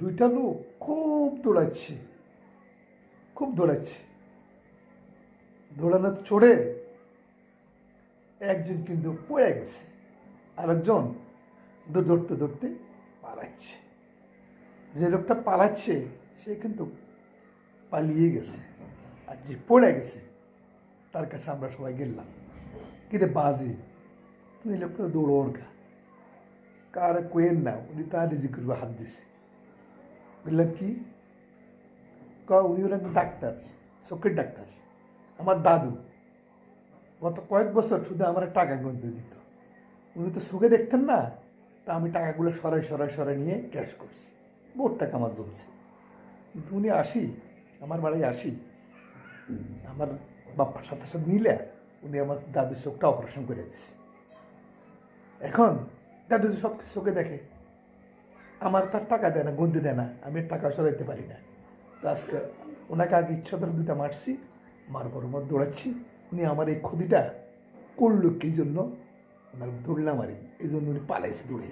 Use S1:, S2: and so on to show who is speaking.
S1: দুইটা লোক খুব দৌড়াচ্ছে, খুব দৌড়াচ্ছে। দৌড়ানোর চড়ে একজন কিন্তু পড়ে গেছে, আরেকজন দৌড়তে দৌড়তে পালাচ্ছে। যে লোকটা পালাচ্ছে সে কিন্তু পালিয়ে গেছে, আর যে পড়ে গেছে তার কাছে আমরা সবাই গেলাম, কিরে বাজি তুই লোকটা দৌড়োর গা, কার কোয়েন না, উনি তার রিজিক করবে হাত দিছে। বললাম কি? উনি হলেন ডাক্তার, চোখের ডাক্তার। আমার দাদু গত কয়েক বছর শুধু আমার টাকা গুনতে দিত। উনি তো চোখে দেখতেন না, তা আমি টাকাগুলো সরাই নিয়ে ক্যাশ করছি। বহুত টাকা আমার জমছে। কিন্তু উনি আমার বাড়ি আমার বাপ্পার সাথে সাথে মিলে উনি আমার দাদুর চোখটা অপারেশন করে দিচ্ছে। এখন দাদু সব কিছু চোখে দেখে, আমার তার টাকা দেয় না, গুনতে দেয় না, আমি টাকা সরাইতে পারি না। তো আজকে ওনাকে আগে ইচ্ছা ধরে দুটা মারছি, মারবার মত দৌড়াচ্ছি। উনি আমার এই ক্ষতিটা করলো কি জন্য? ওনার দৌড়লাম, এই জন্য উনি পালাইছে দৌড়ে।